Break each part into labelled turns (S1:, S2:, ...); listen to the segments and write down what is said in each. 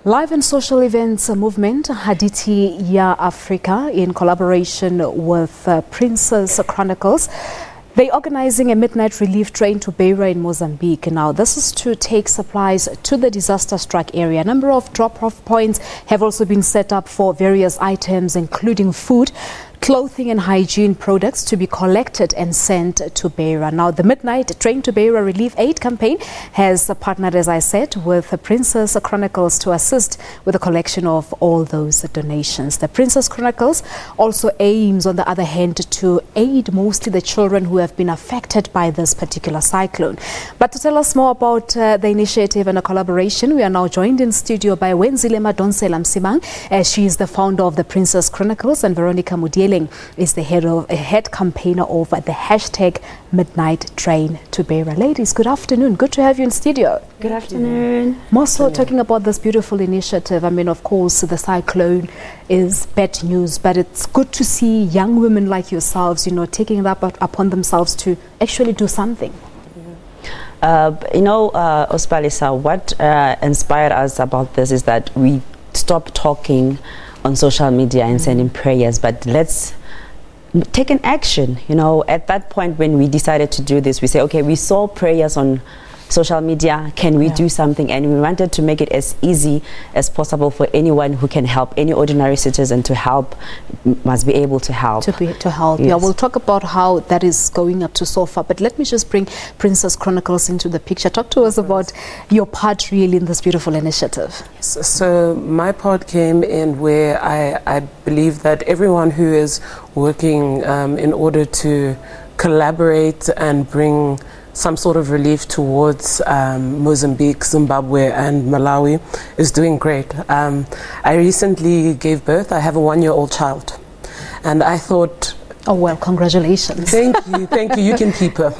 S1: Live and social events movement Hadithi Ya Africa in collaboration with Princess Chronicles. They're organizing a midnight relief train to Beira in Mozambique. Now, this is to take supplies to the disaster-struck area. A number of drop-off points have also been set up for various items, including food, clothing and hygiene products to be collected and sent to Beira. Now, the Midnight Train to Beira Relief Aid campaign has partnered, as I said, with the Princess Chronicles to assist with the collection of all those donations. The Princess Chronicles also aims, on the other hand, to aid mostly the children who have been affected by this particular cyclone. But to tell us more about the initiative and a collaboration, we are now joined in studio by Wenzile Madonsela Msimang. She is the founder of the Princess Chronicles, and Veronica Mudiele is the head campaigner of the hashtag Midnight Train to Beira. Ladies, good afternoon. Good to have you in studio.
S2: Good afternoon.
S1: More so talking about this beautiful initiative. I mean, of course, the cyclone is bad news, but it's good to see young women like yourselves, taking it up upon themselves to actually do something.
S2: Ospalisa, what inspired us about this is that we stopped talking on social media and sending prayers, but let's take an action. At that point when we decided to do this, we say, okay, we saw prayers on social media, can we do something? And we wanted to make it as easy as possible for anyone who can help, any ordinary citizen to help, must be able to help.
S1: To help. Yes. Yeah, we'll talk about how that is going up to so far, but let me just bring Princess Chronicles into the picture. Talk to us about your part really in this beautiful initiative.
S3: So my part came in where I believe that everyone who is working in order to collaborate and bring some sort of relief towards Mozambique, Zimbabwe and Malawi is doing great. I recently gave birth. I have a 1-year-old child, and I thought,
S1: oh well, congratulations.
S3: Thank you, you can keep her.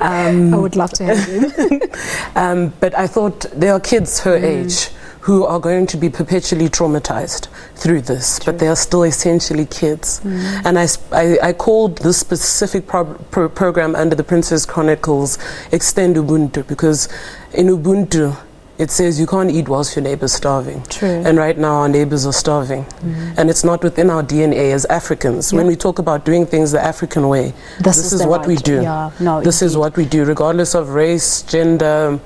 S1: I would love to have you.
S3: But I thought there are kids her age who are going to be perpetually traumatized through this, but they are still essentially kids. And I called this specific program under the Princess Chronicles Extend Ubuntu, because in Ubuntu it says you can't eat whilst your neighbor's starving.
S1: True.
S3: And right now our neighbors are starving. And it's not within our DNA as Africans. When we talk about doing things the African way, this is what we do.
S1: Yeah, no,
S3: this is what we do, regardless of race, gender,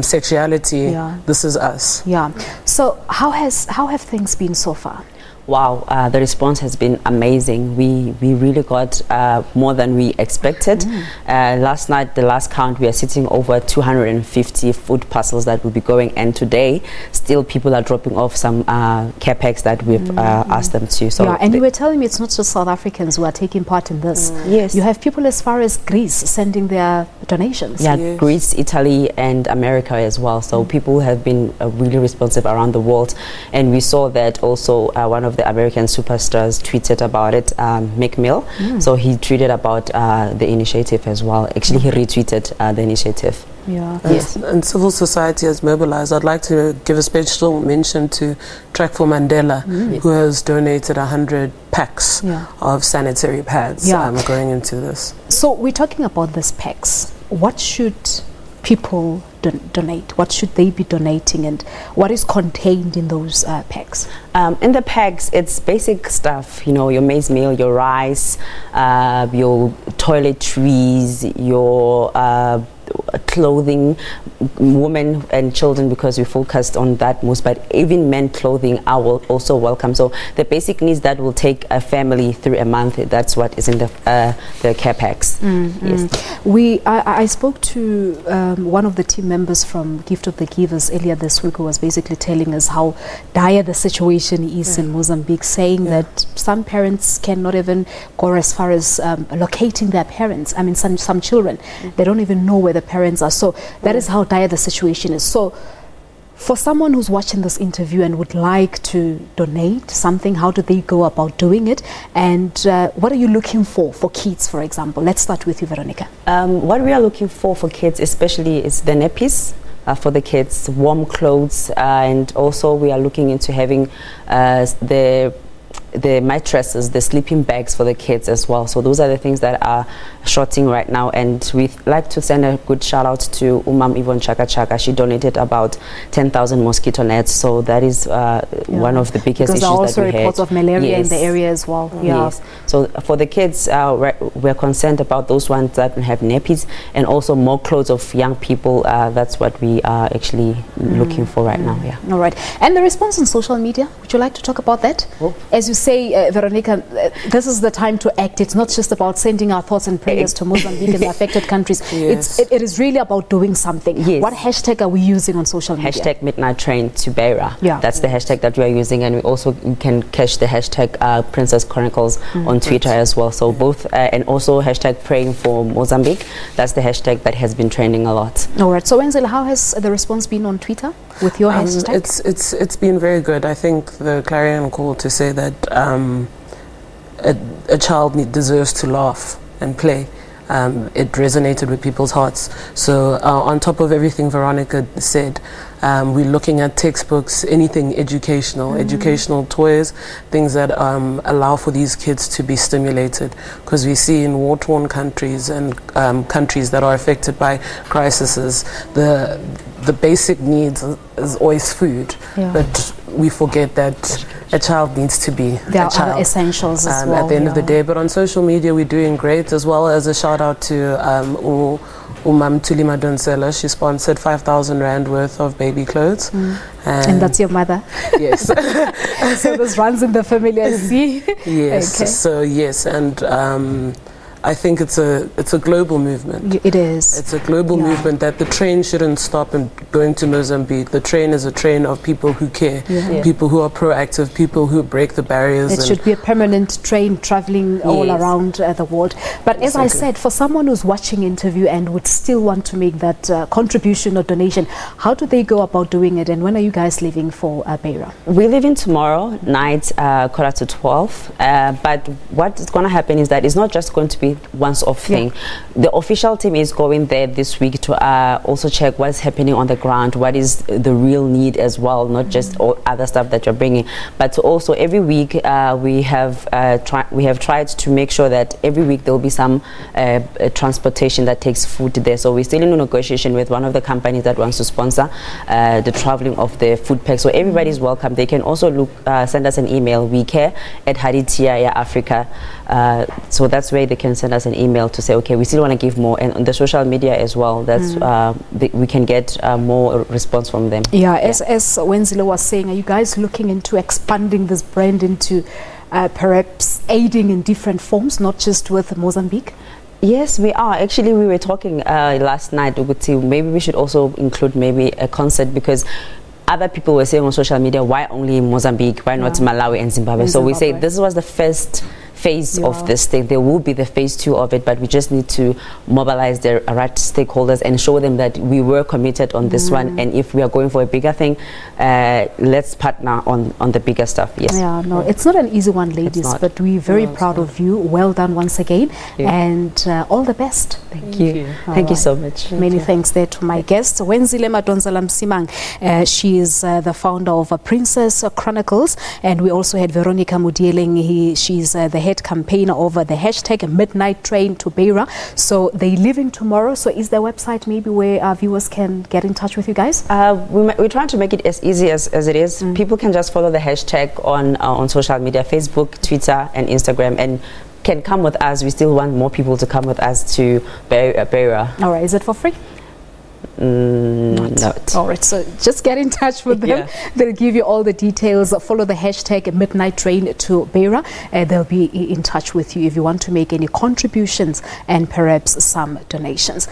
S3: sexuality. This is us.
S1: Yeah. So how have things been so far?
S2: Wow, the response has been amazing. We really got more than we expected. Last night, the last count, we are sitting over 250 food parcels that will be going, and today still people are dropping off some care packs that we've asked them to. So
S1: and you were telling me it's not just South Africans who are taking part in this.
S2: Yes.
S1: You have people as far as Greece sending their donations.
S2: Yeah, yes. Greece, Italy and America as well. So people have been really responsive around the world, and we saw that also one of the American superstars tweeted about it, Mick Mill. So he tweeted about the initiative as well. Actually, he retweeted the initiative.
S1: Yeah.
S3: Yes. And civil society has mobilized. I'd like to give a special mention to Track for Mandela, who has donated 100 packs of sanitary pads going into this.
S1: So we're talking about these packs. What should people donate? What should they be donating, and what is contained in those packs?
S2: In the packs, it's basic stuff, your maize meal, your rice, your toiletries, your clothing, women and children, because we focused on that most, but even men clothing are also welcome. So the basic needs that will take a family through a month, that's what is in the care packs. Yes.
S1: I spoke to one of the team members from Gift of the Givers earlier this week, who was basically telling us how dire the situation is in Mozambique, saying that some parents cannot even go as far as locating their parents. I mean, some children, they don't even know where the parents are. So that is how dire the situation is. So for someone who's watching this interview and would like to donate something, how do they go about doing it? And what are you looking for kids, for example? Let's start with you, Veronica.
S2: What we are looking for kids especially is the nappies for the kids, warm clothes, and also we are looking into having the the mattresses, the sleeping bags for the kids as well. So those are the things that are shorting right now, and we'd like to send a good shout out to Umam Yvonne Chaka Chaka. She donated about 10,000 mosquito nets, so that is one of the biggest issues that we had. Because there are also
S1: reports of malaria in the area as well.
S2: Yes. So for the kids, we're concerned about those ones that have nappies, and also more clothes of young people. That's what we are actually looking for right now. Yeah.
S1: All right. And the response on social media, would you like to talk about that? As you say, Veronica, this is the time to act. It's not just about sending our thoughts and prayers to Mozambique and the affected countries. Yes. It is really about doing something. Yes. What hashtag are we using on social media?
S2: Hashtag Midnight Train to Beira. Yeah. That's the hashtag that we are using, and we also can catch the hashtag Princess Chronicles on Twitter as well. So both, and also hashtag Praying for Mozambique. That's the hashtag that has been trending a lot.
S1: All right. So Wenzile, how has the response been on Twitter with your hashtag?
S3: It's been very good. I think the clarion call to say that a child deserves to laugh and play. It resonated with people's hearts. So on top of everything Veronica said, we're looking at textbooks, anything educational, educational toys, things that allow for these kids to be stimulated. Because we see in war-torn countries and countries that are affected by crises, the basic needs is always food, but we forget that a child needs to be
S1: there
S3: a child.
S1: Other essentials as well.
S3: At the end of the day. But on social media, we're doing great, as well as a shout out to Umam Tulima Donsela. She sponsored 5,000 Rand worth of baby clothes.
S1: And that's your mother?
S3: Yes.
S1: So this runs in the family, I see.
S3: Yes. Okay. So yes, and I think it's a global movement.
S1: It is.
S3: It's a global movement that the train shouldn't stop in going to Mozambique. The train is a train of people who care, people who are proactive, people who break the barriers.
S1: It should be a permanent train traveling all around the world. But as I said, for someone who's watching interview and would still want to make that contribution or donation, how do they go about doing it, and when are you guys leaving for Beira?
S2: We're leaving tomorrow night, 11:45. But what's going to happen is that it's not just going to be once-off thing. The official team is going there this week to also check what's happening on the ground, what is the real need as well, not just all other stuff that you're bringing, but to also every week we have tried to make sure that every week there will be some transportation that takes food there. So we're still in a negotiation with one of the companies that wants to sponsor the traveling of the food pack. So everybody's welcome. They can also send us an email, wecare@haditia.africa. So that's where they can send us an email to say, okay, we still want to give more, and on the social media as well. That's we can get more response from them.
S1: As Wenzile was saying, are you guys looking into expanding this brand into perhaps aiding in different forms, not just with Mozambique?
S2: Yes, we are. Actually, we were talking last night, maybe we should also include maybe a concert, because other people were saying on social media, why only Mozambique, why not Malawi and Zimbabwe? So we say this was the first phase of this thing. There will be the phase 2 of it, but we just need to mobilize the right stakeholders and show them that we were committed on this one, and if we are going for a bigger thing, let's partner on the bigger stuff. Yes.
S1: Yeah, no, it's not an easy one, ladies, but we're very proud of you. Well done once again, and all the best.
S2: Thank you. Thank you so much.
S1: Many thanks there to my guest, Wenzile Madonsela Msimang. She is the founder of Princess Chronicles, and we also had Veronica Mudieleng. She's the head campaigner over the hashtag Midnight Train to Beira. So they're leaving tomorrow. So is there a website maybe where our viewers can get in touch with you guys?
S2: We're trying to make it as easy as it is. People can just follow the hashtag on social media, Facebook, Twitter and Instagram, and can come with us. We still want more people to come with us to Beira.
S1: All right. Is it for free?
S2: Not.
S1: All right, so just get in touch with them. They'll give you all the details. Follow the hashtag Midnight Train to Beira. They'll be in touch with you if you want to make any contributions and perhaps some donations.